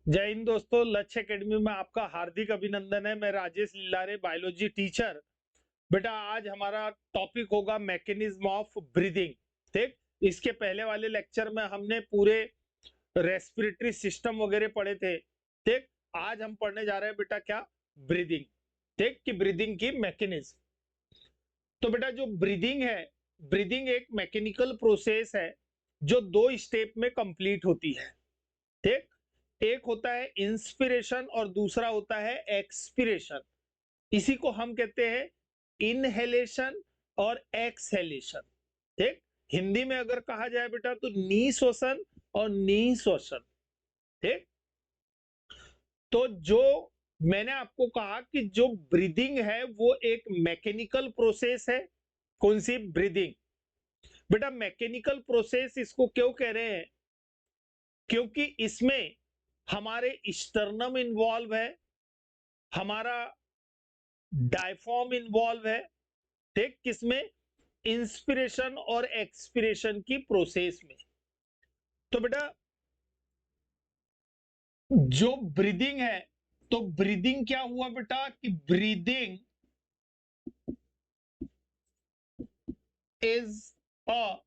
जय हिंद दोस्तों, लक्ष्य एकेडमी में आपका हार्दिक अभिनंदन है। मैं राजेश लिल्लारे, बायोलॉजी टीचर। बेटा, आज हमारा टॉपिक होगा मैकेनिज्म ऑफ ब्रीदिंग। ठीक, इसके पहले वाले लेक्चर में हमने पूरे रेस्पिरेटरी सिस्टम वगैरह पढ़े थे। ठीक, आज हम पढ़ने जा रहे हैं बेटा क्या, ब्रीदिंग। ठीक, कि ब्रीदिंग की मैकेनिज्म। तो बेटा जो ब्रीदिंग है, ब्रीदिंग एक मैकेनिकल प्रोसेस है जो 2 स्टेप में कंप्लीट होती है। ठीक, एक होता है इंस्पिरेशन और दूसरा होता है एक्सपिरेशन। इसी को हम कहते हैं इनहेलेशन और एक्सहेलेशन। ठीक, हिंदी में अगर कहा जाए बेटा तो निश्वसन और निःश्वसन। ठीक, तो जो मैंने आपको कहा कि जो ब्रीदिंग है वो एक मैकेनिकल प्रोसेस है। कौन सी ब्रीदिंग? बेटा मैकेनिकल प्रोसेस इसको क्यों कह रहे हैं? क्योंकि इसमें हमारे स्टर्नम इन्वॉल्व है, हमारा डायफॉर्म इन्वॉल्व है। ठीक, किसमें? इंस्पिरेशन और एक्सपिरेशन की प्रोसेस में। तो बेटा जो ब्रीदिंग है, तो ब्रीदिंग क्या हुआ बेटा कि breathing is a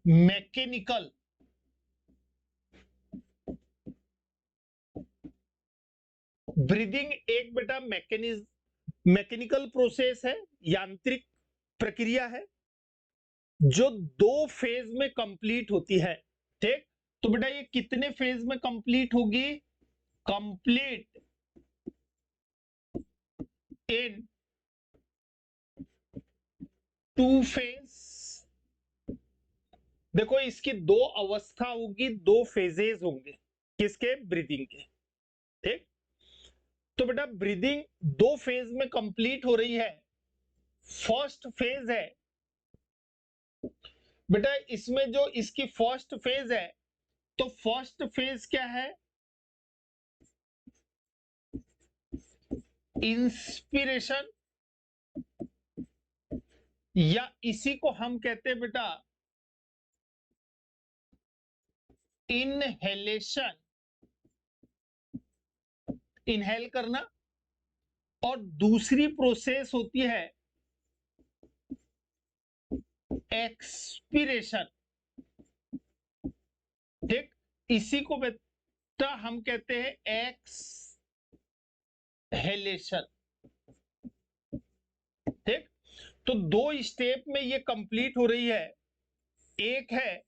mechanical breathing एक बेटा मैकेनिकल प्रोसेस है, यांत्रिक प्रक्रिया है जो 2 फेज में कंप्लीट होती है। ठीक, तो बेटा ये कितने फेज में कंप्लीट होगी? Complete in 2 phase. देखो इसकी 2 अवस्था होगी, 2 फेजेस होंगे किसके? ब्रीदिंग के। ठीक, तो बेटा ब्रीदिंग 2 फेज में कंप्लीट हो रही है। फर्स्ट फेज है बेटा, इसमें जो इसकी फर्स्ट फेज है, तो फर्स्ट फेज क्या है? इंस्पिरेशन, या इसी को हम कहते हैं बेटा इनहेलेशन, इनहेल करना। और दूसरी प्रोसेस होती है एक्सपिरेशन। ठीक, इसी को बेटा हम कहते हैं एक्सहेलेशन। ठीक, तो 2 स्टेप में ये कंप्लीट हो रही है। एक है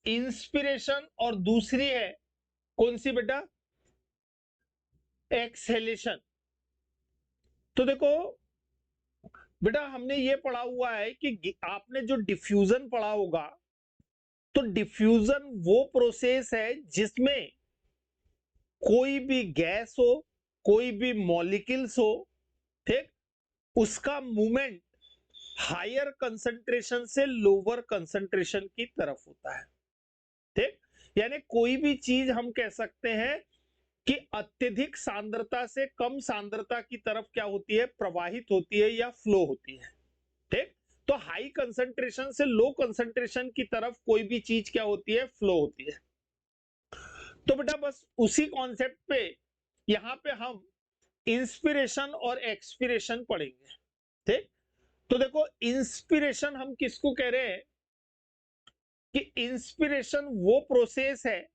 इंस्पिरेशन और दूसरी है कौन सी बेटा? एक्सहेलेशन। तो देखो बेटा हमने ये पढ़ा हुआ है कि आपने जो डिफ्यूजन पढ़ा होगा, तो डिफ्यूजन वो प्रोसेस है जिसमें कोई भी गैस हो, कोई भी मॉलिक्यूल्स हो, ठीक, उसका मूवमेंट हायर कंसंट्रेशन से लोअर कंसंट्रेशन की तरफ होता है। ठीक, यानी कोई भी चीज हम कह सकते हैं कि अत्यधिक सांद्रता से कम सांद्रता की तरफ क्या होती है? प्रवाहित होती है या फ्लो होती है। ठीक, तो हाई कंसंट्रेशन से लो कंसंट्रेशन की तरफ कोई भी चीज क्या होती है? फ्लो होती है। तो बेटा बस उसी कॉन्सेप्ट पे यहां पे हम इंस्पिरेशन और एक्सपिरेशन पढ़ेंगे। ठीक, तो देखो इंस्पिरेशन हम किसको कह रहे हैं कि इंस्पिरेशन वो प्रोसेस है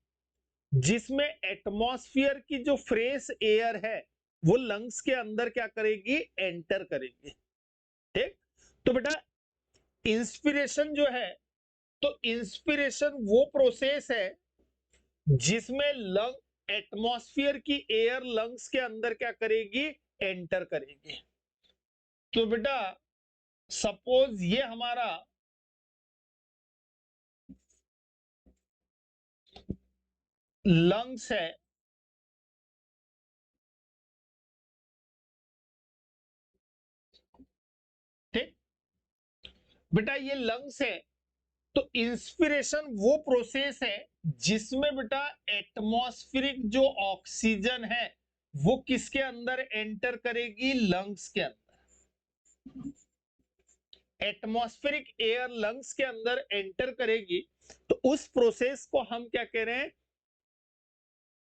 जिसमें एटमॉस्फेयर की जो फ्रेश एयर है वो लंग्स के अंदर क्या करेगी? एंटर करेगी। ठीक, तो बेटा इंस्पिरेशन जो है, तो इंस्पिरेशन वो प्रोसेस है जिसमें लंग एटमॉस्फेयर की एयर लंग्स के अंदर क्या करेगी? एंटर करेगी। तो बेटा सपोज ये हमारा लंग्स है। ठीक, बेटा ये लंग्स है, तो इंस्पिरेशन वो प्रोसेस है जिसमें बेटा एटमॉस्फेरिक जो ऑक्सीजन है वो किसके अंदर एंटर करेगी? लंग्स के अंदर। एटमॉस्फेरिक एयर लंग्स के अंदर एंटर करेगी, तो उस प्रोसेस को हम क्या कह रहे हैं,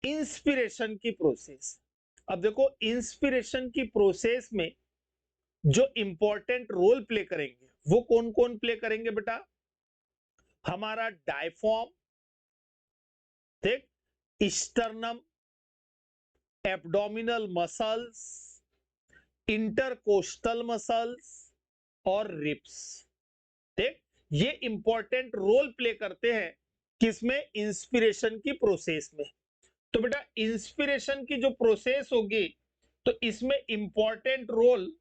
इंस्पिरेशन की प्रोसेस। अब देखो इंस्पिरेशन की प्रोसेस में जो इंपॉर्टेंट रोल प्ले करेंगे वो कौन कौन प्ले करेंगे बेटा, हमारा डायफ्राम, ठीक, sternum, abdominal muscles, intercostal muscles और रिब्स। ठीक, ये इंपॉर्टेंट रोल प्ले करते हैं किसमें, इंस्पिरेशन की प्रोसेस में। तो बेटा इंस्पिरेशन की जो प्रोसेस होगी तो इसमें इंपॉर्टेंट रोल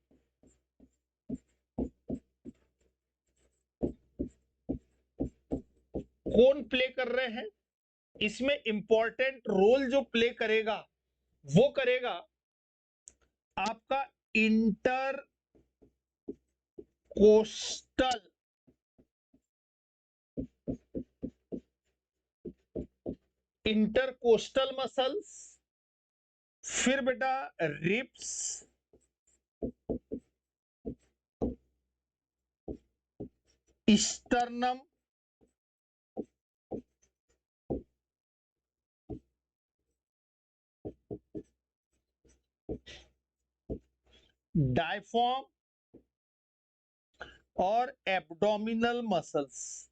कौन प्ले कर रहे हैं, इसमें इंपॉर्टेंट रोल जो प्ले करेगा वो करेगा आपका इंटरकोस्टल मसल्स, फिर बेटा रिब्स, स्टर्नम, डायफ्राम और एब्डोमिनल मसल्स।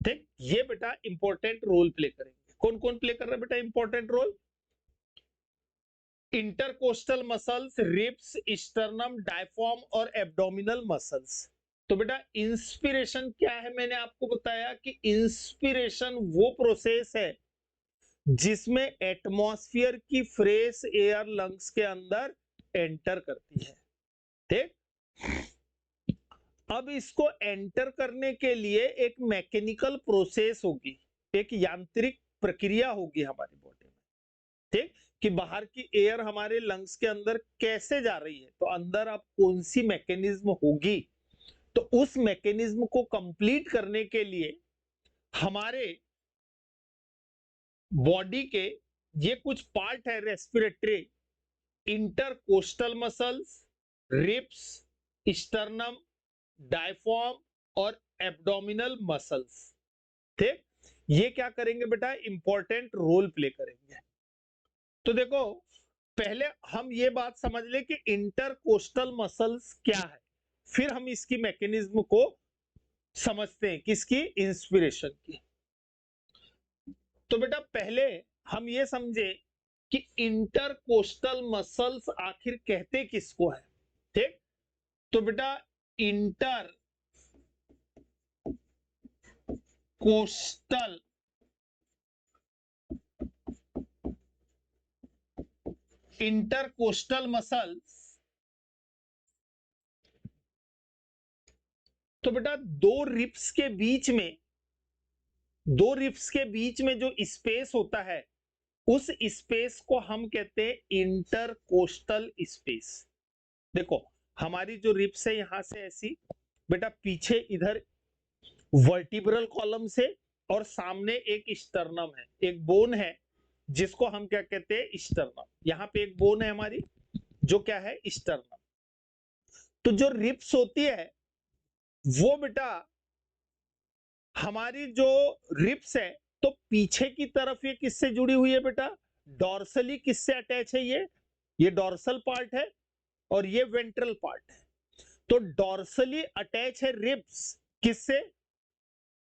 ठीक, ये बेटा इंपॉर्टेंट रोल प्ले करेंगे। कौन कौन प्ले कर रहा है बेटा important role, intercostal muscles, ribs, sternum, diaphragm और एब्डोमिनल मसल्स। तो बेटा इंस्पिरेशन क्या है, मैंने आपको बताया कि इंस्पिरेशन वो प्रोसेस है जिसमें एटमॉस्फेयर की फ्रेश एयर लंग्स के अंदर एंटर करती है। ठीक, अब इसको एंटर करने के लिए एक मैकेनिकल प्रोसेस होगी, एक यांत्रिक प्रक्रिया होगी हमारी बॉडी में। ठीक, कि बाहर की एयर हमारे लंग्स के अंदर कैसे जा रही है, तो अंदर अब कौन सी मैकेनिज्म होगी, तो उस मैकेनिज्म को कंप्लीट करने के लिए हमारे बॉडी के ये कुछ पार्ट है respiratory, intercostal muscles, ribs, sternum, diaphragm और एब्डोमिनल मसल्स। ठीक, ये क्या करेंगे बेटा, इंपॉर्टेंट रोल प्ले करेंगे। तो देखो पहले हम ये बात समझ ले कि इंटरकोस्टल मसल्स क्या है, फिर हम इसकी मैकेनिज्म को समझते हैं, किसकी, इंस्पिरेशन की। तो बेटा पहले हम ये समझे कि इंटरकोस्टल मसल्स आखिर कहते किसको है। ठीक, तो बेटा इंटर कोस्टल मसल्स, तो बेटा दो रिब्स के बीच में जो स्पेस होता है उस स्पेस को हम कहते हैं इंटरकोस्टल स्पेस। देखो हमारी जो रिब्स है यहां से ऐसी, बेटा पीछे इधर वर्टिब्रल कॉलम से और सामने एक स्टर्नम है, एक बोन है जिसको हम क्या कहते हैं, स्टर्नम। यहां पे एक बोन है हमारी जो क्या है, स्टर्नम। तो जो रिब्स होती है वो बेटा हमारी जो रिब्स है तो पीछे की तरफ ये किससे जुड़ी हुई है बेटा, डॉर्सली किससे अटैच है, ये डॉर्सल पार्ट है और ये वेंट्रल पार्ट है। तो डॉर्सली अटैच है रिब्स किससे,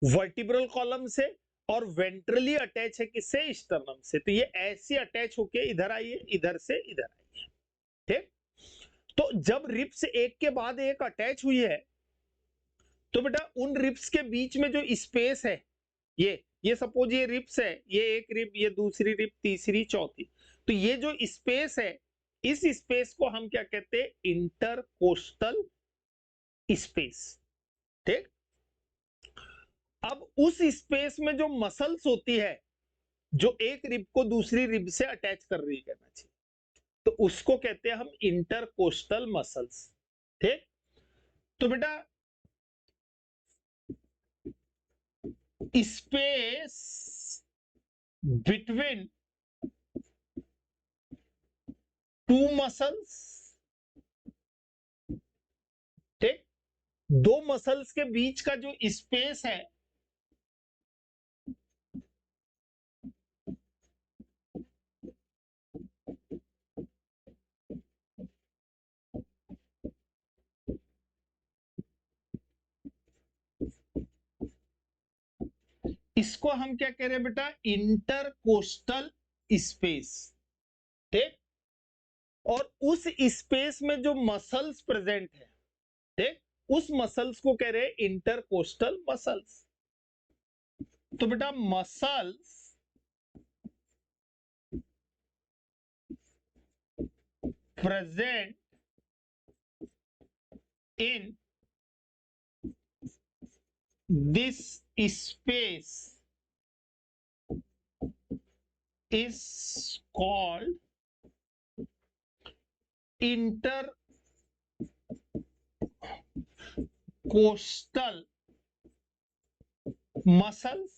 वर्टिब्रल कॉलम से, और वेंट्रली अटैच है किससे, स्टर्नम से। तो ये ऐसी अटैच होके इधर आई है, इधर से इधर आई है। ठीक, तो जब रिब्स एक के बाद एक अटैच हुई है तो बेटा उन रिब्स के बीच में जो स्पेस है, ये सपोज ये रिब्स है, ये एक रिब, ये दूसरी रिब, तीसरी, चौथी, तो ये जो स्पेस है इस स्पेस को हम क्या कहते हैं, इंटरकोस्टल स्पेस। ठीक, अब उस स्पेस में जो मसल्स होती है जो एक रिब को दूसरी रिब से अटैच कर रही है, तो उसको कहते हैं हम इंटरकोस्टल मसल्स। ठीक, तो बेटा स्पेस बिटवीन टू मसल्स, ठीक, दो मसल्स के बीच का जो स्पेस है इसको हम क्या कह रहे हैं बेटा, इंटरकोस्टल स्पेस, ठीक। और उस स्पेस में जो मसल्स प्रेजेंट है, ठीक, उस मसल्स को कह रहे हैं इंटरकोस्टल मसल्स। तो बेटा muscles present in this space is called intercostal muscles।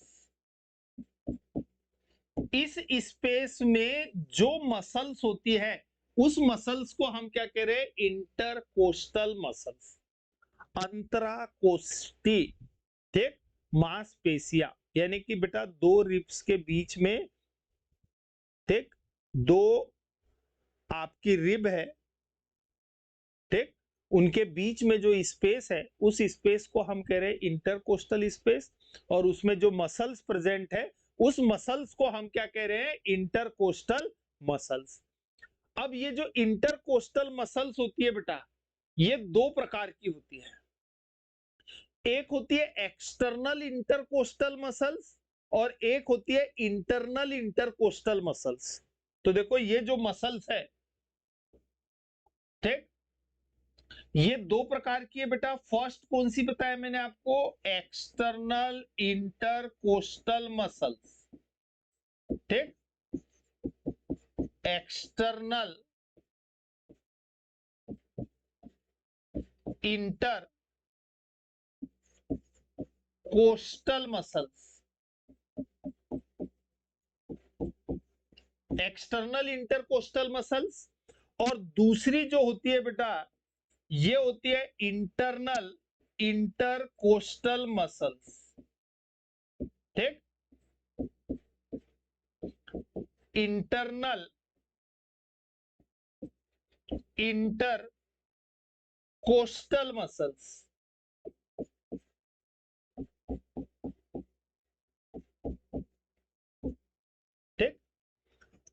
इस स्पेस में जो मसल्स होती है उस मसल्स को हम क्या कह रहे हैं, इंटरकोस्टल मसल्स, अंतराकोष्ठी, ठीक, मांसपेशियां, यानी कि बेटा दो रिब्स के बीच में, ठीक, दो आपकी रिब है, ठीक, उनके बीच में जो स्पेस है उस स्पेस को हम कह रहे हैं इंटरकोस्टल स्पेस, और उसमें जो मसल्स प्रेजेंट है उस मसल्स को हम क्या कह रहे हैं, इंटरकोस्टल मसल्स। अब ये जो इंटरकोस्टल मसल्स होती है बेटा, ये दो प्रकार की होती है। एक होती है एक्सटर्नल इंटरकोस्टल मसल्स और एक होती है इंटरनल इंटरकोस्टल मसल्स। तो देखो ये जो मसल्स है, ठीक, ये दो प्रकार की है बेटा। फर्स्ट कौन सी बताया मैंने आपको, एक्सटर्नल इंटरकोस्टल मसल्स, ठीक, external intercostal muscles, external intercostal muscles. और दूसरी जो होती है बेटा, ये होती है इंटरनल इंटरकोस्टल मसल्स, ठीक, इंटरनल इंटरकोस्टल मसल्स। ठीक,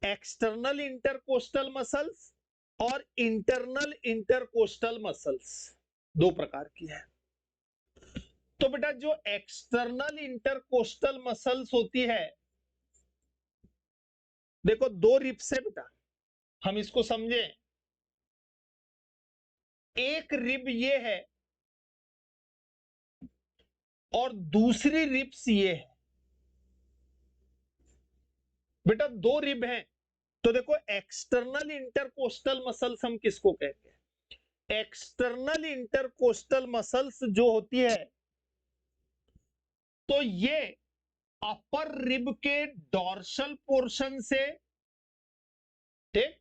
एक्सटर्नल इंटरकोस्टल मसल्स और इंटरनल इंटरकोस्टल मसल्स दो प्रकार की है। तो बेटा जो एक्सटर्नल इंटरकोस्टल मसल्स होती है, देखो दो रिब्स है बेटा, हम इसको समझें। एक रिब ये है और दूसरी रिब्स ये है। बेटा दो रिब हैं, तो देखो एक्सटर्नल इंटरकोस्टल मसल्स हम किसको कहते हैं, एक्सटर्नल इंटरकोस्टल मसल्स जो होती है, तो ये अपर रिब के डॉर्सल पोर्शन से, ठीक,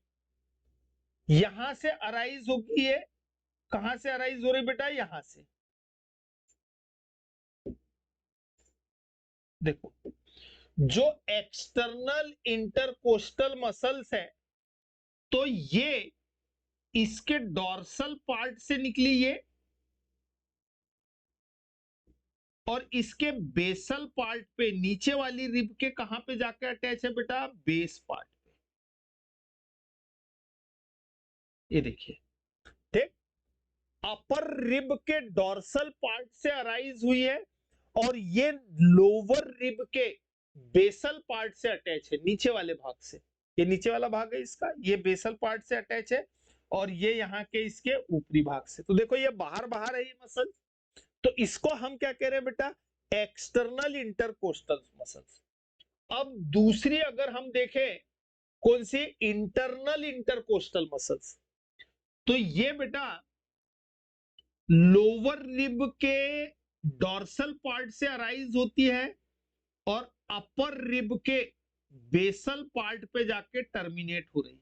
यहां से अराइज होगी। है कहां से अराइज हो रही बेटा, यहां से। देखो जो एक्सटर्नल इंटरकोस्टल मसल्स है, तो ये इसके डॉर्सल पार्ट से निकली ये, और इसके बेसल पार्ट पे, नीचे वाली रिब के कहां पे जाके अटैच है बेटा, बेस पार्ट पे। ये देखिए, ठीक, अपर रिब के डॉर्सल पार्ट से अराइज हुई है और ये लोअर रिब के बेसल पार्ट से अटैच है, नीचे वाले भाग से। ये नीचे वाला भाग है इसका, ये बेसल पार्ट से अटैच है, और ये यहाँ के इसके ऊपरी भाग से। तो देखो ये बाहर बाहर है ये मसल, तो इसको हम क्या कह रहे हैं बेटा, एक्सटर्नल इंटरकोस्टल मसल्स। अब दूसरी अगर हम देखें, कौन सी, इंटरनल इंटरकोस्टल मसल्स, तो ये बेटा लोअर रिब के डॉर्सल पार्ट से अराइज होती है और अपर रिब के बेसल पार्ट पे जाके टर्मिनेट हो रही है।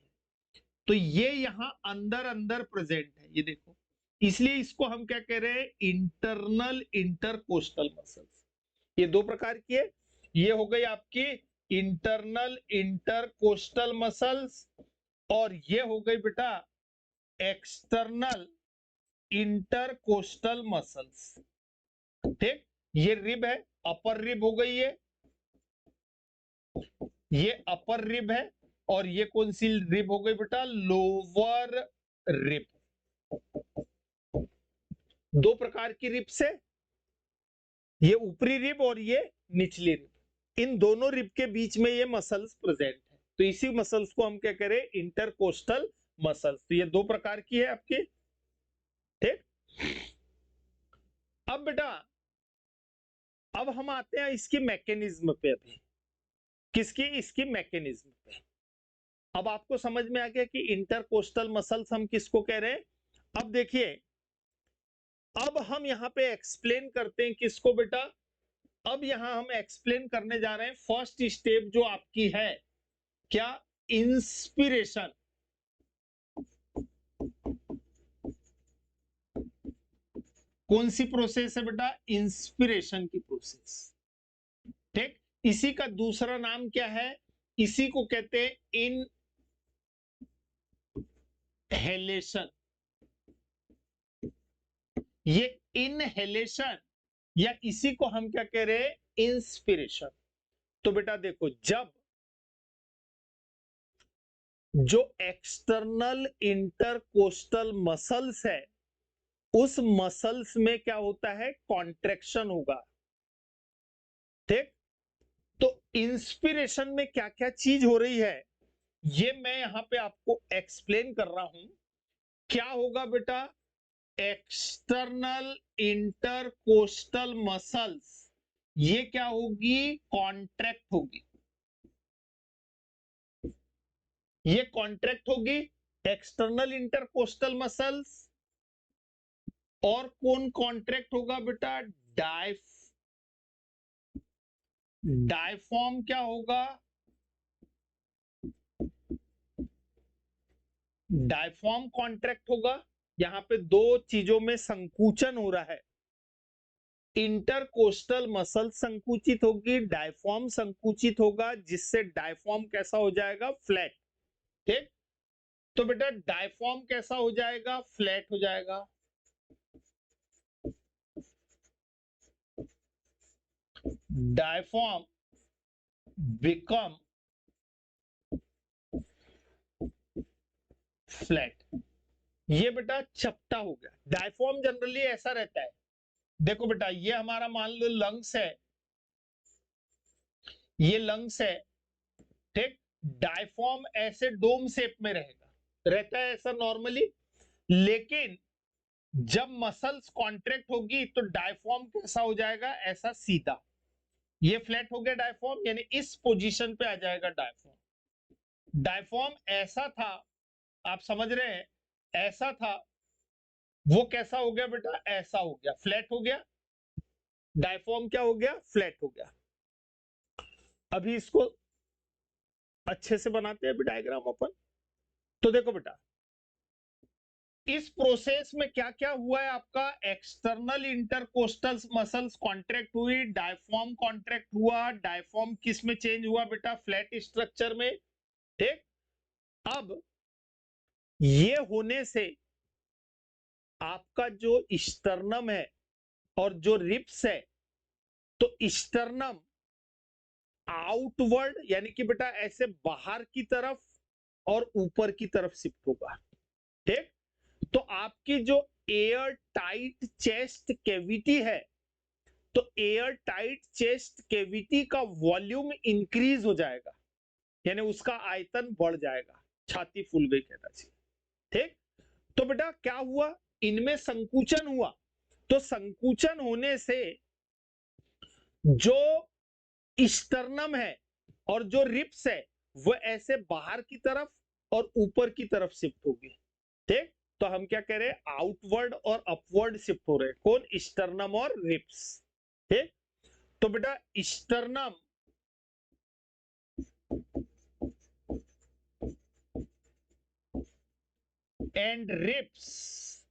तो ये यहां अंदर अंदर प्रेजेंट है, ये देखो, इसलिए इसको हम क्या कह रहे हैं, इंटरनल इंटरकोस्टल मसल्स। ये दो प्रकार की है, ये हो गई आपकी इंटरनल इंटरकोस्टल मसल्स, और ये हो गई बेटा एक्सटर्नल इंटरकोस्टल मसल्स। ठीक, ये रिब है, अपर रिब हो गई ये अपर रिब है, और ये कौन सी रिब हो गई बेटा, लोअर रिब। दो प्रकार की रिब्स है, ये ऊपरी रिब और ये निचली रिब, इन दोनों रिब के बीच में ये मसल्स प्रेजेंट है, तो इसी मसल्स को हम क्या करें, इंटरकोस्टल मसल्स। तो ये दो प्रकार की है आपकी। ठीक, अब बेटा अब हम आते हैं इसकी मैकेनिज्म पे, अभी किसकी, इसकी मैकेनिज्म पे। अब आपको समझ में आ गया कि इंटरकोस्टल मसल्स हम किसको कह रहे हैं। अब देखिए, अब हम यहां पे एक्सप्लेन करते हैं किसको बेटा, अब यहां हम एक्सप्लेन करने जा रहे हैं फर्स्ट स्टेप जो आपकी है, क्या, इंस्पिरेशन। कौन सी प्रोसेस है बेटा, इंस्पिरेशन की प्रोसेस। ठीक, इसी का दूसरा नाम क्या है, इसी को कहते हैं इनहेलेशन। ये इनहेलेशन या इसी को हम क्या कह रहे हैं, इंस्पिरेशन। तो बेटा देखो, जब जो एक्सटर्नल इंटरकोस्टल मसल्स है, उस मसल्स में क्या होता है, कॉन्ट्रैक्शन होगा। ठीक, तो इंस्पिरेशन में क्या क्या चीज हो रही है, ये मैं यहां पे आपको एक्सप्लेन कर रहा हूं। क्या होगा बेटा, एक्सटर्नल इंटरकोस्टल मसल्स, ये क्या होगी, कॉन्ट्रैक्ट होगी, ये कॉन्ट्रैक्ट होगी एक्सटर्नल इंटरकोस्टल मसल्स। और कौन कॉन्ट्रैक्ट होगा बेटा, डायफॉर्म क्या होगा, डायफॉर्म कॉन्ट्रैक्ट होगा। यहां पे दो चीजों में संकुचन हो रहा है, इंटरकोस्टल मसल संकुचित होगी, डायफॉर्म संकुचित होगा, जिससे डायफॉर्म कैसा हो जाएगा, फ्लैट। ठीक, तो बेटा डायफॉर्म कैसा हो जाएगा, फ्लैट हो जाएगा। डायफॉर्म बिकम फ्लैट, ये बेटा चपटा हो गया। डायफॉर्म जनरली ऐसा रहता है, देखो बेटा ये हमारा मान लो लंग्स है, ये लंग्स है। ठीक, डायफॉर्म ऐसे डोम शेप में रहता है ऐसा नॉर्मली, लेकिन जब मसल्स कॉन्ट्रैक्ट होगी तो डायफॉर्म कैसा हो जाएगा, ऐसा सीधा। ये फ्लैट हो गया डायफॉर्म, यानी इस पोजीशन पे आ जाएगा डायफॉर्म। डायफॉर्म ऐसा था, आप समझ रहे हैं, ऐसा था, वो कैसा हो गया बेटा, ऐसा हो गया, फ्लैट हो गया। डायफॉर्म क्या हो गया, फ्लैट हो गया। अभी इसको अच्छे से बनाते हैं डायग्राम अपन। तो देखो बेटा, इस प्रोसेस में क्या क्या हुआ है आपका, एक्सटर्नल इंटरकोस्टल मसल्स कॉन्ट्रैक्ट हुई, डायफॉर्म कॉन्ट्रैक्ट हुआ। डायफॉर्म किस में चेंज हुआ बेटा, फ्लैट स्ट्रक्चर में। ठीक, अब ये होने से आपका जो स्टर्नम है और जो रिप्स है, तो स्टर्नम आउटवर्ड यानी कि बेटा ऐसे बाहर की तरफ और ऊपर की तरफ शिफ्ट होगा। ठीक, तो आपकी जो एयर टाइट चेस्ट कैविटी है, तो एयर टाइट चेस्ट कैविटी का वॉल्यूम इंक्रीज हो जाएगा, यानी उसका आयतन बढ़ जाएगा, छाती फूल गई कहना चाहिए। ठीक, तो बेटा क्या हुआ, इनमें संकुचन हुआ, तो संकुचन होने से जो स्टर्नम है और जो रिप्स है, वो ऐसे बाहर की तरफ और ऊपर की तरफ शिफ्ट होगी। ठीक, तो हम क्या कह रहे हैं, आउटवर्ड और अपवर्ड शिफ्ट हो रहे हैं, कौन, स्टर्नम और रिप्स। ठीक, तो बेटा sternum and ribs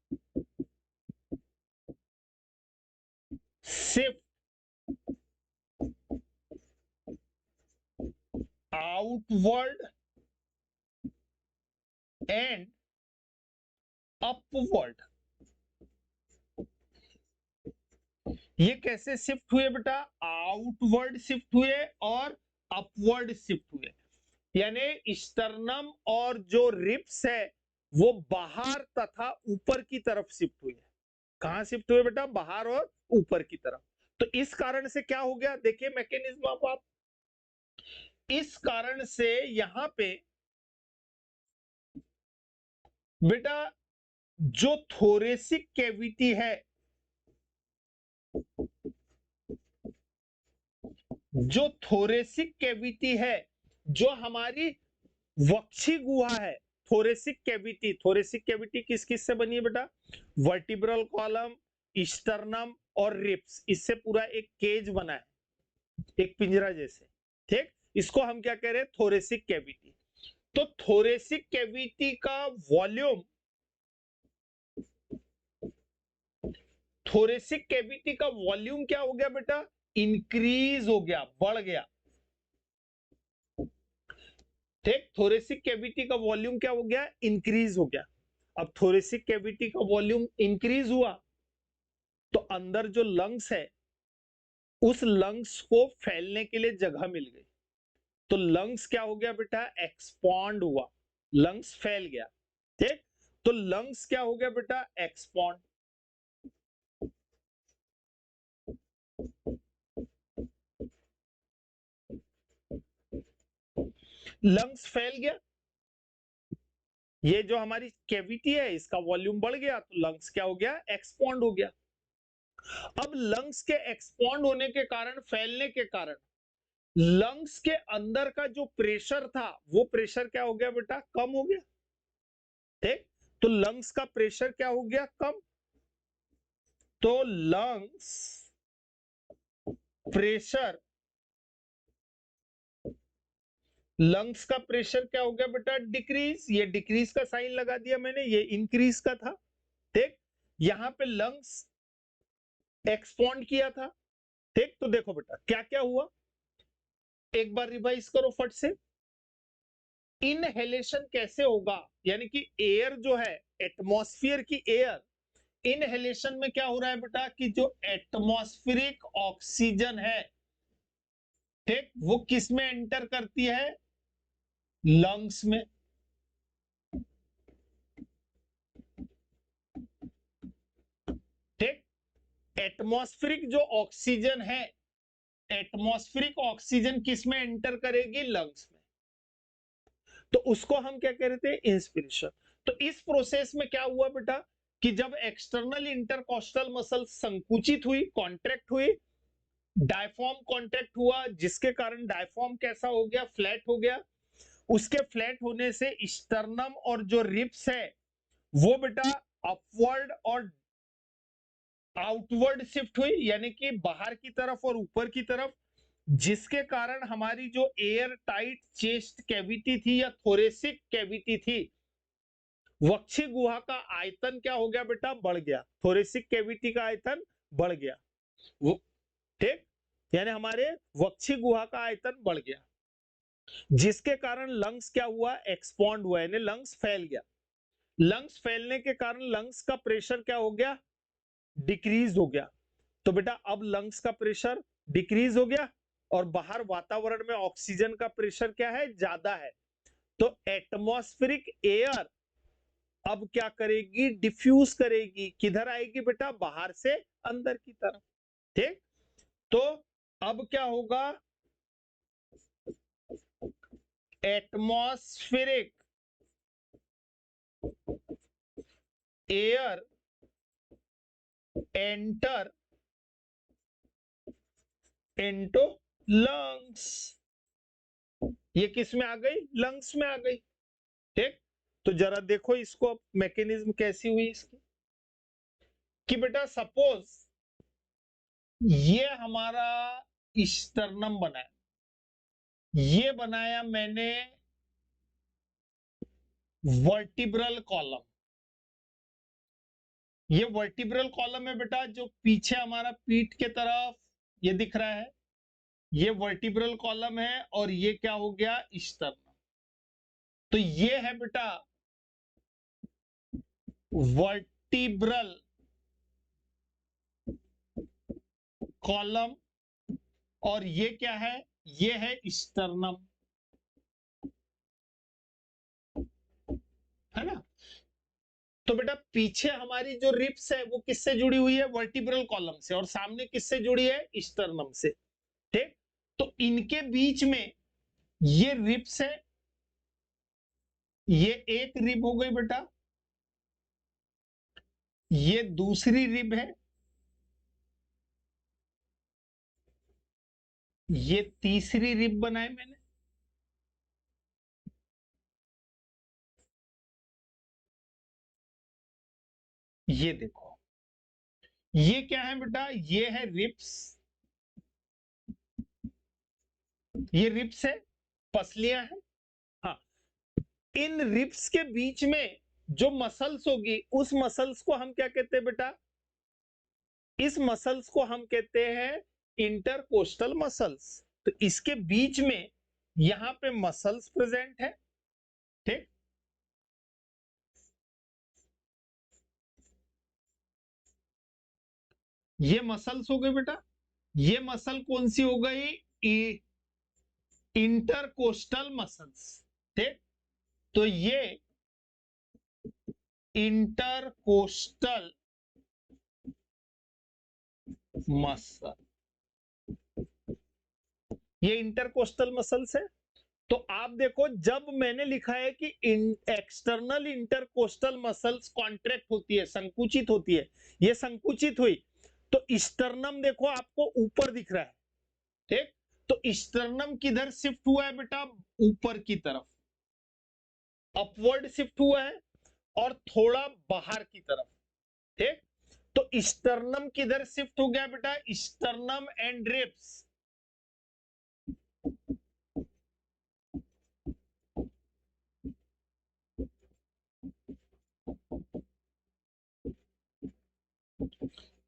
shift outward and upward। ये कैसे शिफ्ट हुए बेटा? आउटवर्ड शिफ्ट हुए और अपवर्ड शिफ्ट हुए, यानी स्टर्नम और जो रिब्स है वो बाहर तथा ऊपर की तरफ शिफ्ट हुई है। कहां शिफ्ट हुए बेटा? बाहर और ऊपर की तरफ। तो इस कारण से क्या हो गया, देखिए मैकेनिज्म आप इस कारण से यहां पे बेटा जो थोरेसिक कैविटी है, जो थोरेसिक कैविटी है, जो हमारी वक्षी गुहा है, थोरेसिक कैविटी किस किस से बनी है बेटा? वर्टिब्रल कॉलम, स्टर्नम और रिब्स, इससे पूरा एक केज बना है, एक पिंजरा जैसे। ठीक, इसको हम क्या कह रहे हैं? Thoracic cavity. तो थोरेसिक कैविटी का वॉल्यूम, थोरेसिक कैविटी का वॉल्यूम क्या हो गया बेटा? इंक्रीज हो गया, बढ़ गया। ठीक, थोरेसिक कैविटी का वॉल्यूम क्या हो गया? इंक्रीज हो गया। अब थोरेसिक कैविटी का वॉल्यूम इंक्रीज हुआ तो अंदर जो लंग्स है, उस लंग्स को फैलने के लिए जगह मिल गई। तो लंग्स क्या हो गया बेटा? एक्सपॉन्ड हुआ, लंग्स फैल गया। ठीक, तो लंग्स क्या हो गया बेटा? एक्सपॉन्ड। लंग्स फैल गया, ये जो हमारी कैविटी है इसका वॉल्यूम बढ़ गया, तो लंग्स क्या हो गया? एक्सपॉन्ड हो गया। अब लंग्स के एक्सपॉन्ड होने के कारण, फैलने के कारण, लंग्स के अंदर का जो प्रेशर था वो प्रेशर क्या हो गया बेटा? कम हो गया। ठीक, तो लंग्स का प्रेशर क्या हो गया? कम। तो लंग्स प्रेशर, लंग्स का प्रेशर क्या हो गया बेटा? डिक्रीज। ये डिक्रीज का साइन लगा दिया मैंने, ये इंक्रीज का था। ठीक, यहां पे लंग्स एक्सपॉन्ड किया था। ठीक, तो देखो बेटा क्या क्या हुआ, एक बार रिवाइज करो फट से। इनहेलेशन कैसे होगा, यानी कि एयर जो है, एटमॉस्फेयर की एयर, इनहेलेशन में क्या हो रहा है बेटा? कि जो एटमॉस्फेरिक ऑक्सीजन है, ठीक, वो किस में एंटर करती है? लंग्स में। ठीक, एटमॉस्फेरिक जो ऑक्सीजन है, एटमॉस्फेरिक ऑक्सीजन किस में एंटर करेगी? लंग्स में। तो उसको हम क्या कह रहे थे? इंस्पिरेशन। तो इस प्रोसेस में क्या हुआ बेटा? कि जब एक्सटर्नल इंटरकॉस्टल मसल संकुचित हुई, कॉन्ट्रैक्ट हुई, डायफॉर्म कॉन्ट्रैक्ट हुआ, जिसके कारण डायफॉर्म कैसा हो गया? फ्लैट हो गया। उसके फ्लैट होने से स्टर्नम और जो रिब्स है वो बेटा अपवर्ड और आउटवर्ड शिफ्ट हुई, यानी कि बाहर की तरफ और ऊपर की तरफ, जिसके कारण हमारी जो एयर टाइट चेस्ट कैविटी थी या थोरेसिक कैविटी थी, वक्षी गुहा का आयतन क्या हो गया बेटा? बढ़ गया। थोरेसिक कैविटी का आयतन बढ़ गया। ठीक, यानी हमारे वक्षी गुहा का आयतन बढ़ गया, जिसके कारण लंग्स क्या हुआ? एक्सपॉन्ड हुआ, यानी लंग्स फैल गया। लंग्स फैलने के कारण लंग्स का प्रेशर क्या हो गया? डिक्रीज हो गया। तो बेटा अब लंग्स का प्रेशर डिक्रीज हो गया और बाहर वातावरण में ऑक्सीजन का प्रेशर क्या है? ज्यादा है। तो एटमॉस्फेरिक एयर अब क्या करेगी? डिफ्यूज करेगी। किधर आएगी बेटा? बाहर से अंदर की तरफ। ठीक, तो अब क्या होगा? Atmospheric air enter into lungs. ये किस में आ गई? लंग्स में आ गई। ठीक, तो जरा देखो इसको, मैकेनिज्म कैसी हुई इसकी। कि बेटा सपोज ये हमारा स्टर्नम बना है, ये बनाया मैंने वर्टिब्रल कॉलम। ये वर्टिब्रल कॉलम है बेटा, जो पीछे हमारा पीठ के तरफ ये दिख रहा है, ये वर्टिब्रल कॉलम है, और ये क्या हो गया, स्टर्नम। तो ये है बेटा वर्टिब्रल कॉलम, और ये क्या है, ये है स्टर्नम, है ना। तो बेटा पीछे हमारी जो रिब्स है वो किससे जुड़ी हुई है, वर्टिब्रल कॉलम से, और सामने किससे जुड़ी है, स्टर्नम से। ठीक, तो इनके बीच में ये रिब्स है, ये एक रिब हो गई बेटा, ये दूसरी रिब है, ये तीसरी रिब बनाए मैंने, ये देखो, ये क्या है बेटा, ये है रिब्स, ये रिब्स है, पसलियां हैं। हाँ, इन रिब्स के बीच में जो मसल्स होगी, उस मसल्स को हम क्या कहते हैं बेटा, इस मसल्स को हम कहते हैं इंटरकोस्टल मसल्स। तो इसके बीच में यहां पे मसल्स प्रेजेंट है। ठीक, ये मसल्स हो गए बेटा, ये मसल कौन सी हो गई, इंटरकोस्टल मसल्स। ठीक, तो ये इंटरकोस्टल मसल, ये इंटरकोस्टल मसल्स है। तो आप देखो, जब मैंने लिखा है कि एक्सटर्नल इंटरकोस्टल मसल्स कॉन्ट्रैक्ट होती है, संकुचित होती है, ये संकुचित हुई, तो स्टर्नम देखो आपको ऊपर दिख रहा है। ठीक, तो स्टर्नम किधर शिफ्ट हुआ है बेटा, ऊपर की तरफ, अपवर्ड शिफ्ट हुआ है, और थोड़ा बाहर की तरफ। ठीक, तो स्टर्नम किधर शिफ्ट हो गया बेटा, sternum and ribs,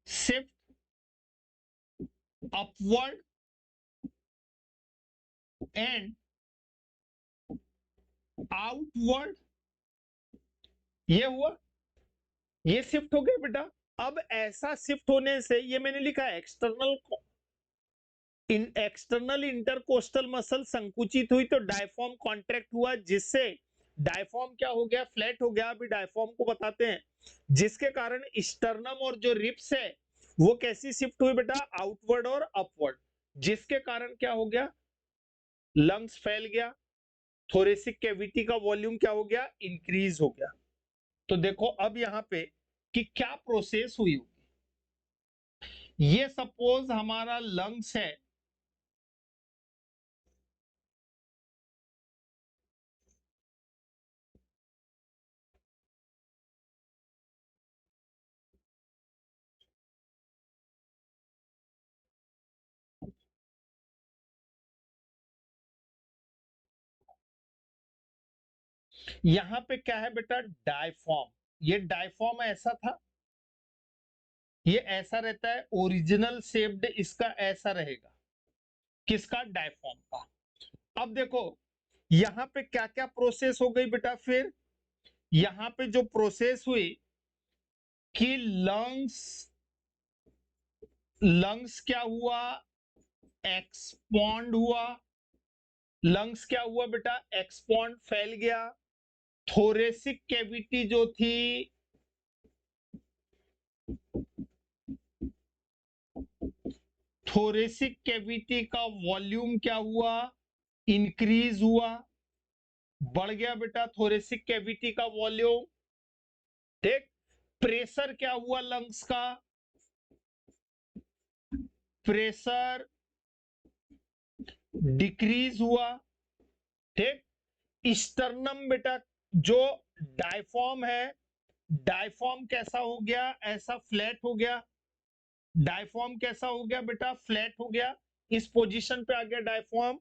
shift upward and outward, ये हुआ, ये शिफ्ट हो गया बेटा। अब ऐसा शिफ्ट होने से, ये मैंने लिखा है एक्सटर्नल इंटरकोस्टल मसल संकुचित हुई, तो डायफॉर्म कॉन्ट्रैक्ट हुआ, जिससे डायफॉर्म क्या हो गया, फ्लैट हो गया। अभी डायफॉर्म को बताते हैं, जिसके कारण स्टर्नम और जो रिब्स है वो कैसी शिफ्ट हुई बेटा, आउटवर्ड और अपवर्ड, जिसके कारण क्या हो गया, लंग्स फैल गया, थोरेसिक कैविटी का वॉल्यूम क्या हो गया, इंक्रीज हो गया। तो देखो अब यहां पे कि क्या प्रोसेस हुई होगी। ये सपोज हमारा लंग्स है, यहां पे क्या है बेटा, डायफॉर्म, ये डायफॉर्म ऐसा था, ये ऐसा रहता है, ओरिजिनल शेप्ड इसका ऐसा रहेगा, किसका, डायफॉर्म का। अब देखो यहां पे क्या क्या प्रोसेस हो गई बेटा, फिर यहां पे जो प्रोसेस हुई कि लंग्स, लंग्स क्या हुआ, एक्सपॉन्ड हुआ, लंग्स क्या हुआ बेटा, एक्सपॉन्ड, फैल गया। थोरेसिक कैविटी जो थी, थोरेसिक कैविटी का वॉल्यूम क्या हुआ, इंक्रीज हुआ, बढ़ गया बेटा थोरेसिक कैविटी का वॉल्यूम। ठीक, प्रेशर क्या हुआ लंग्स का, प्रेशर डिक्रीज हुआ। ठीक, स्टर्नम बेटा जो डायफॉर्म है, डायफॉर्म कैसा हो गया, ऐसा फ्लैट हो गया, डायफॉर्म कैसा हो गया बेटा, फ्लैट हो गया, इस पोजीशन पे आ गया डायफॉर्म।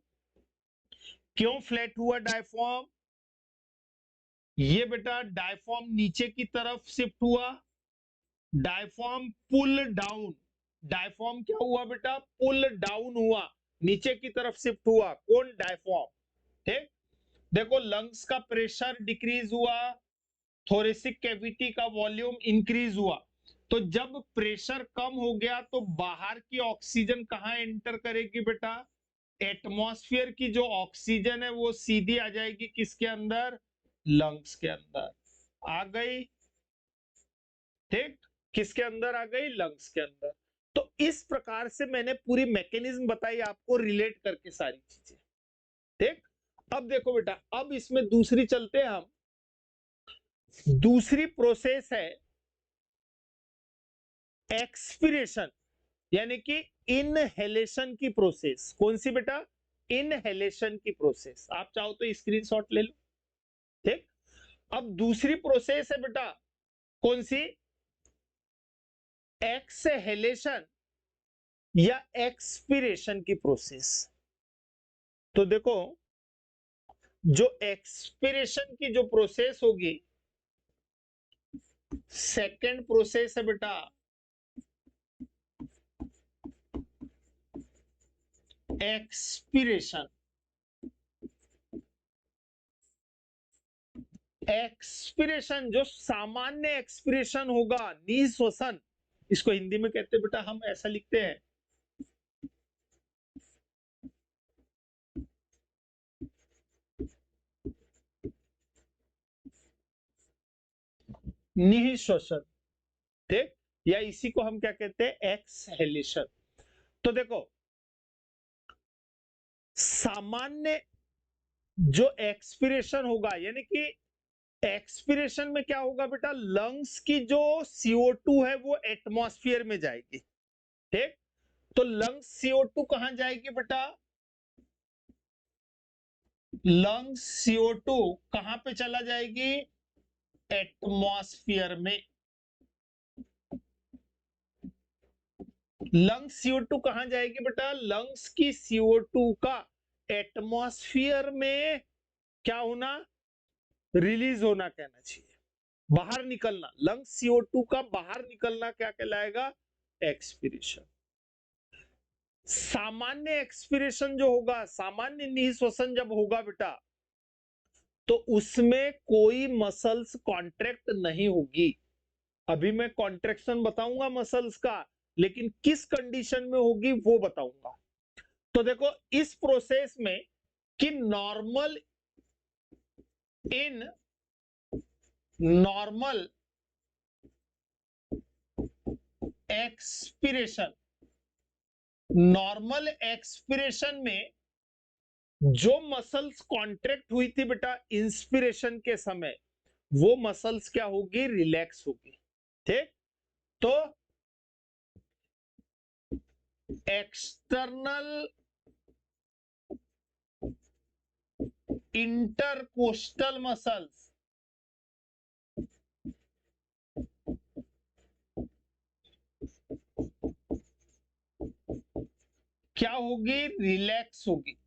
क्यों फ्लैट हुआ डायफॉर्म, ये बेटा डायफॉर्म नीचे की तरफ शिफ्ट हुआ, डायफॉर्म पुल डाउन, डायफॉर्म क्या हुआ बेटा, पुल डाउन हुआ, नीचे की तरफ शिफ्ट हुआ, कौन, डायफॉर्म। ठीक, देखो लंग्स का प्रेशर डिक्रीज हुआ, थोरेसिक कैविटी का वॉल्यूम इंक्रीज हुआ। तो जब प्रेशर कम हो गया तो बाहर की ऑक्सीजन कहां एंटर करेगी बेटा, एटमॉस्फेयर की जो ऑक्सीजन है वो सीधी आ जाएगी किसके अंदर, लंग्स के अंदर आ गई। ठीक, किसके अंदर आ गई, लंग्स के अंदर। तो इस प्रकार से मैंने पूरी मैकेनिज्म बताई आपको रिलेट करके सारी चीजें। ठीक, अब देखो बेटा, अब इसमें दूसरी चलते हैं हम, दूसरी प्रोसेस है एक्सपिरेशन, यानी कि इनहेलेशन की प्रोसेस। कौन सी बेटा, इनहेलेशन की प्रोसेस। आप चाहो तो स्क्रीनशॉट ले लो। ठीक, अब दूसरी प्रोसेस है बेटा कौन सी, एक्सहेलेशन या एक्सपिरेशन की प्रोसेस। तो देखो जो एक्सपिरेशन की जो प्रोसेस होगी, सेकंड प्रोसेस है बेटा एक्सपिरेशन। एक्सपिरेशन जो सामान्य एक्सपिरेशन होगा, निःश्वसन, इसको हिंदी में कहते हैं बेटा, हम ऐसा लिखते हैं निःश्वसन। ठीक, या इसी को हम क्या कहते हैं, एक्सहेलेशन। तो देखो सामान्य जो एक्सपिरेशन होगा, यानी कि एक्सपिरेशन में क्या होगा बेटा, लंग्स की जो CO2 है वो एटमॉस्फेयर में जाएगी। ठीक, तो लंग्स CO2 कहां जाएगी बेटा, लंग्स CO2 कहां पे चला जाएगी, एटमॉस्फेयर में। लंग्स CO2 कहां जाएगी बेटा, लंग्स की CO2 का एटमॉस्फेयर में क्या होना, रिलीज होना कहना चाहिए, बाहर निकलना। लंग्स CO2 का बाहर निकलना क्या कहलाएगा, एक्सपिरेशन। सामान्य एक्सपिरेशन जो होगा, सामान्य निःश्वसन जब होगा बेटा, तो उसमें कोई मसल्स कॉन्ट्रैक्ट नहीं होगी। अभी मैं कॉन्ट्रैक्शन बताऊंगा मसल्स का, लेकिन किस कंडीशन में होगी वो बताऊंगा। तो देखो इस प्रोसेस में कि in normal expiration, normal expiration में जो मसल्स कॉन्ट्रैक्ट हुई थी बेटा इंस्पिरेशन के समय, वो मसल्स क्या होगी, रिलैक्स होगी। ठीक, तो एक्सटर्नल इंटरकोस्टल मसल्स क्या होगी, रिलैक्स होगी।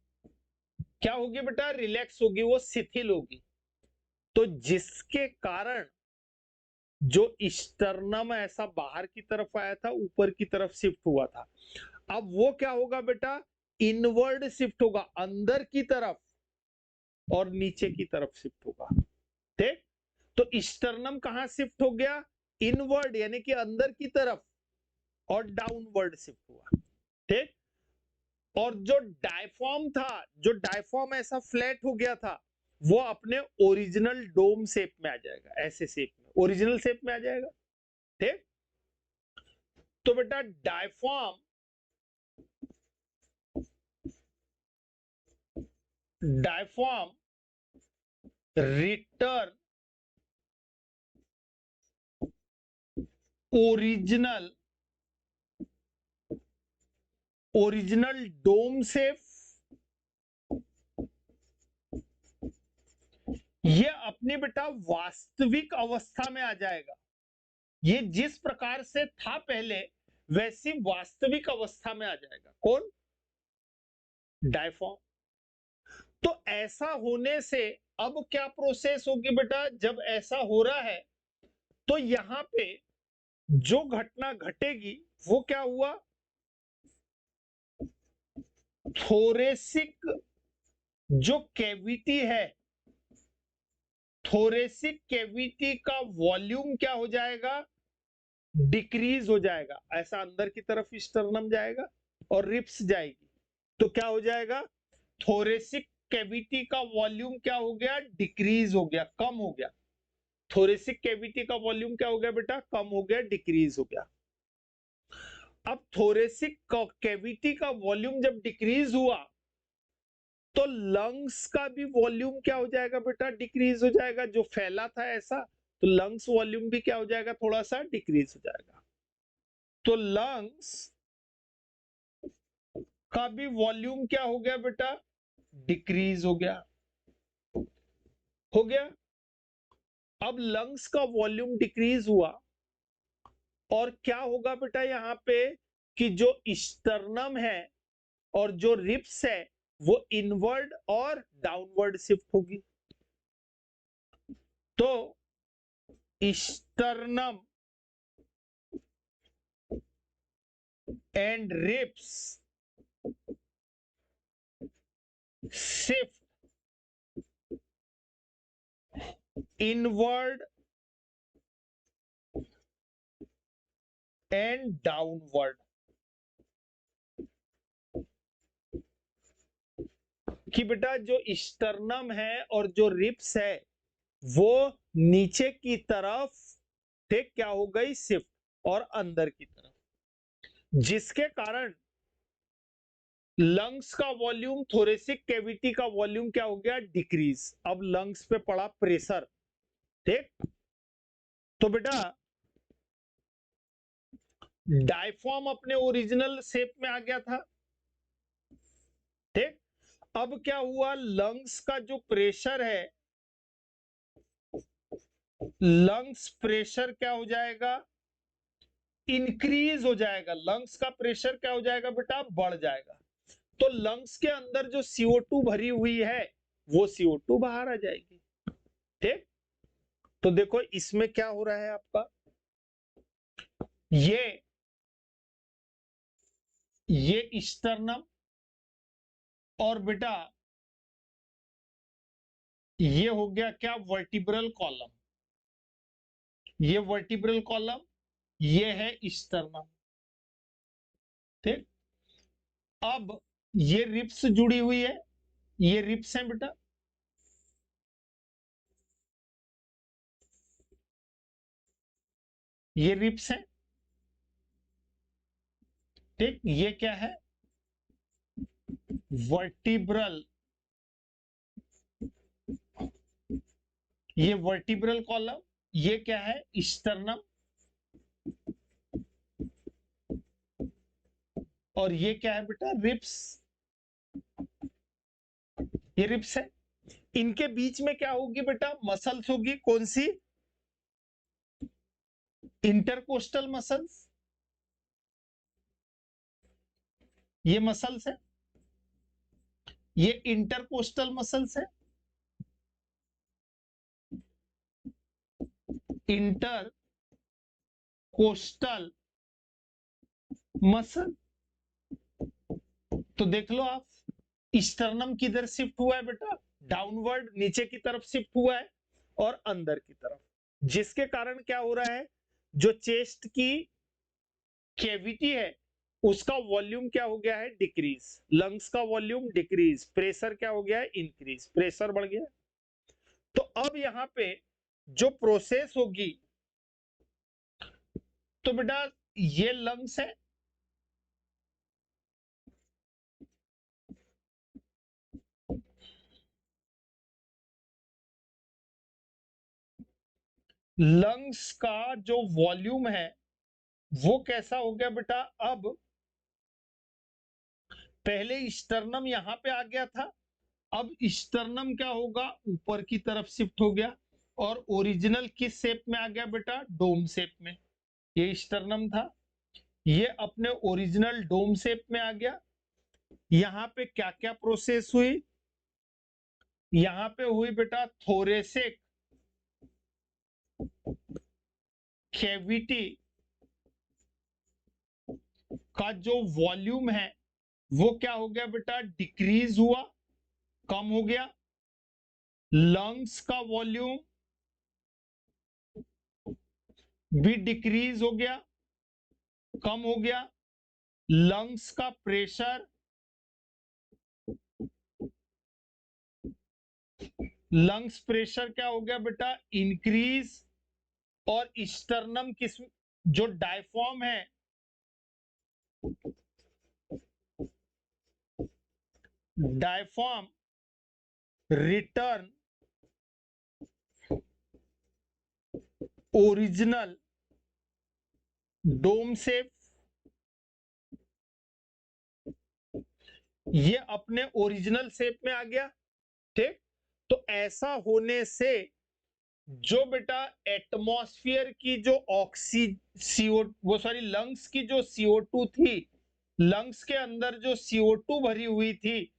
क्या होगी बेटा, रिलैक्स होगी, वो शिथिल होगी। तो जिसके कारण जो स्टर्नम ऐसा बाहर की तरफ आया था, ऊपर की तरफ शिफ्ट हुआ था, अब वो क्या होगा बेटा, इनवर्ड शिफ्ट होगा, अंदर की तरफ और नीचे की तरफ शिफ्ट होगा। ठीक, तो स्टर्नम कहां शिफ्ट हो गया, इनवर्ड यानी कि अंदर की तरफ, और डाउनवर्ड शिफ्ट हुआ। ठीक, और जो डायफॉर्म था, जो डायफॉर्म ऐसा फ्लैट हो गया था, वो अपने ओरिजिनल डोम शेप में आ जाएगा, ऐसे शेप में ओरिजिनल शेप में आ जाएगा। ठीक, तो बेटा diaphragm, diaphragm return original, original dome shape, ये अपनी बेटा वास्तविक अवस्था में आ जाएगा। ये जिस प्रकार से था पहले, वैसी वास्तविक अवस्था में आ जाएगा। कौन, डायफॉर्म। तो ऐसा होने से अब क्या प्रोसेस होगी बेटा, जब ऐसा हो रहा है तो यहां पे जो घटना घटेगी वो क्या हुआ, थोरेसिक जो कैविटी है, थोरेसिक कैविटी का वॉल्यूम क्या हो जाएगा, डिक्रीज हो जाएगा। ऐसा अंदर की तरफ स्टर्नम जाएगा और रिप्स जाएगी, तो क्या हो जाएगा, थोरेसिक कैविटी का वॉल्यूम क्या हो गया, डिक्रीज हो गया, कम हो गया। थोरेसिक कैविटी का वॉल्यूम क्या हो गया बेटा, कम हो गया, डिक्रीज हो गया। अब थोरेसिक कैविटी का वॉल्यूम जब डिक्रीज हुआ तो लंग्स का भी वॉल्यूम क्या हो जाएगा बेटा, डिक्रीज हो जाएगा। जो फैला था ऐसा, तो लंग्स वॉल्यूम भी क्या हो जाएगा, थोड़ा सा डिक्रीज हो जाएगा। तो लंग्स का भी वॉल्यूम क्या हो गया बेटा, डिक्रीज हो गया, हो गया। अब लंग्स का वॉल्यूम डिक्रीज हुआ और क्या होगा बेटा यहां पे, कि जो स्टर्नम है और जो रिप्स है वो इनवर्ड और डाउनवर्ड शिफ्ट होगी। तो sternum and ribs shift inward and downward. कि बेटा जो स्टर्नम है और जो रिप्स है वो नीचे की तरफ ठीक क्या हो गई, शिफ्ट, और अंदर की तरफ, जिसके कारण लंग्स का वॉल्यूम, थोरेसिक कैविटी का वॉल्यूम क्या हो गया, डिक्रीज। अब लंग्स पे पड़ा प्रेशर, ठीक। तो बेटा डायफ्राम अपने ओरिजिनल शेप में आ गया था, ठीक। अब क्या हुआ, लंग्स का जो प्रेशर है, लंग्स प्रेशर क्या हो जाएगा, इंक्रीज हो जाएगा। लंग्स का प्रेशर क्या हो जाएगा बेटा, बढ़ जाएगा। तो लंग्स के अंदर जो CO2 भरी हुई है वो CO2 बाहर आ जाएगी, ठीक। तो देखो इसमें क्या हो रहा है आपका, ये स्टर्नम और बेटा ये हो गया क्या, वर्टिब्रल कॉलम। ये वर्टिब्रल कॉलम, ये है स्टर्नम, ठीक। अब ये रिप्स जुड़ी हुई है, ये रिप्स है बेटा, ये रिप्स है, ठीक। ये क्या है, वर्टिब्रल, ये वर्टिब्रल कॉलम, ये क्या है, स्टर्नम, और ये क्या है बेटा, रिप्स, ये रिप्स है। इनके बीच में क्या होगी बेटा, मसल्स होगी, कौन सी, इंटरकोस्टल मसल्स, ये मसल्स है, ये इंटरकोस्टल मसल्स है, इंटर कोस्टल मसल। तो देख लो आप, स्टर्नम किधर शिफ्ट हुआ है बेटा, डाउनवर्ड, नीचे की तरफ शिफ्ट हुआ है, और अंदर की तरफ, जिसके कारण क्या हो रहा है, जो चेस्ट की कैविटी है उसका वॉल्यूम क्या हो गया है, डिक्रीज। लंग्स का वॉल्यूम डिक्रीज, प्रेशर क्या हो गया है, इंक्रीज, प्रेशर बढ़ गया। तो अब यहां पे जो प्रोसेस होगी, तो बेटा ये लंग्स है, लंग्स का जो वॉल्यूम है वो कैसा हो गया बेटा, अब पहले स्टर्नम यहां पे आ गया था, अब स्टर्नम क्या होगा, ऊपर की तरफ शिफ्ट हो गया, और ओरिजिनल किस शेप में आ गया बेटा, डोम शेप में। ये स्टर्नम था, ये अपने ओरिजिनल डोम शेप में आ गया। यहां पे क्या क्या प्रोसेस हुई, यहां पे हुई बेटा थोरेसिक कैविटी का जो वॉल्यूम है वो क्या हो गया बेटा, डिक्रीज हुआ, कम हो गया। लंग्स का वॉल्यूम भी डिक्रीज हो गया, कम हो गया। लंग्स का प्रेशर, लंग्स प्रेशर क्या हो गया बेटा, इंक्रीज। और स्टर्नम किस, जो डायफ्राम है, diaphragm return original dome shape, ये अपने ओरिजिनल शेप में आ गया। ठीक, तो ऐसा होने से जो बेटा एटमॉस्फेयर की जो लंग्स की जो CO2 थी, लंग्स के अंदर जो CO2 भरी हुई थी,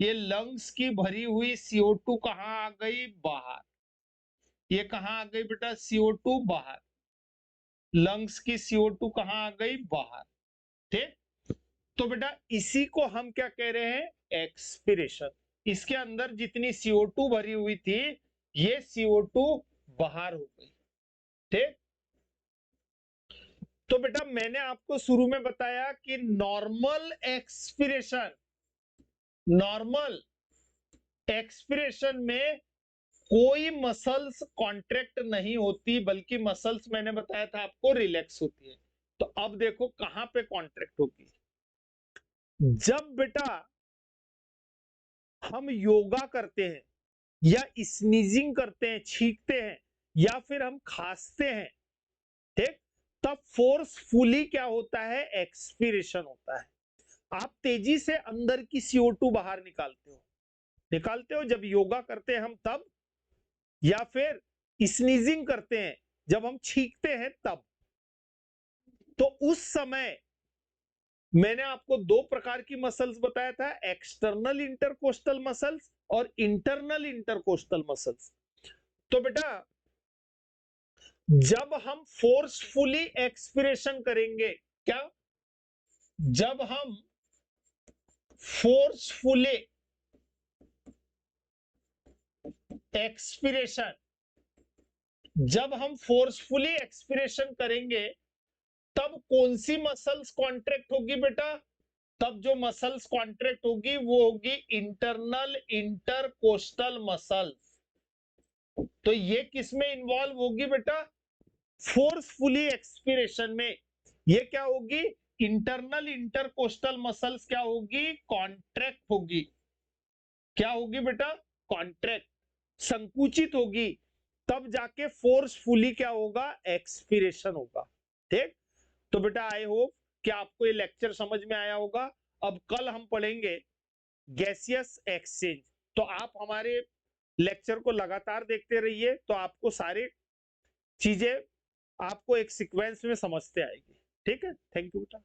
ये लंग्स की भरी हुई CO2 कहां आ गई, बाहर। ये कहां आ गई बेटा, CO2 बाहर। लंग्स की CO2 कहां आ गई, बाहर। ठीक, तो बेटा इसी को हम क्या कह रहे हैं, एक्सपिरेशन। इसके अंदर जितनी CO2 भरी हुई थी, ये CO2 बाहर हो गई। ठीक, तो बेटा मैंने आपको शुरू में बताया कि नॉर्मल एक्सपिरेशन, नॉर्मल एक्सपिरेशन में कोई मसल्स कॉन्ट्रैक्ट नहीं होती, बल्कि मसल्स मैंने बताया था आपको रिलैक्स होती है। तो अब देखो कहां पे कॉन्ट्रैक्ट होगी, जब बेटा हम योगा करते हैं या स्नीजिंग करते हैं, छींकते हैं, या फिर हम खांसते हैं, ठीक, तब फोर्सफुली क्या होता है, एक्सपिरेशन होता है। आप तेजी से अंदर की CO2 बाहर निकालते हो जब योगा करते हैं हम तब, या फिर स्नीजिंग करते हैं जब हम छींकते हैं तब। तो उस समय मैंने आपको दो प्रकार की मसल्स बताया था, एक्सटर्नल इंटरकोस्टल मसल्स और इंटरनल इंटरकोस्टल मसल्स। तो बेटा जब हम फोर्सफुली एक्सपिरेशन करेंगे, क्या, जब हम फोर्सफुली एक्सपिरेशन, जब हम फोर्सफुली एक्सपिरेशन करेंगे तब कौन सी मसल्स कॉन्ट्रैक्ट होगी बेटा, तब जो मसल्स कॉन्ट्रैक्ट होगी वो होगी इंटरनल इंटरकोस्टल मसल्स। तो ये किस में इन्वॉल्व होगी बेटा, फोर्सफुली एक्सपिरेशन में। ये क्या होगी, इंटरनल इंटरकोस्टल मसल्स क्या होगी, कॉन्ट्रैक्ट होगी। क्या होगी बेटा, कॉन्ट्रैक्ट, संकुचित होगी। तब जाके फोर्सफुली क्या होगा, एक्सपिरेशन होगा। ठीक, तो बेटा आई होप कि आपको ये लेक्चर समझ में आया होगा। अब कल हम पढ़ेंगे गैसियस एक्सचेंज। तो आप हमारे लेक्चर को लगातार देखते रहिए, तो आपको सारी चीजें आपको एक सीक्वेंस में समझते आएगी। ठीक है, थैंक यू बेटा।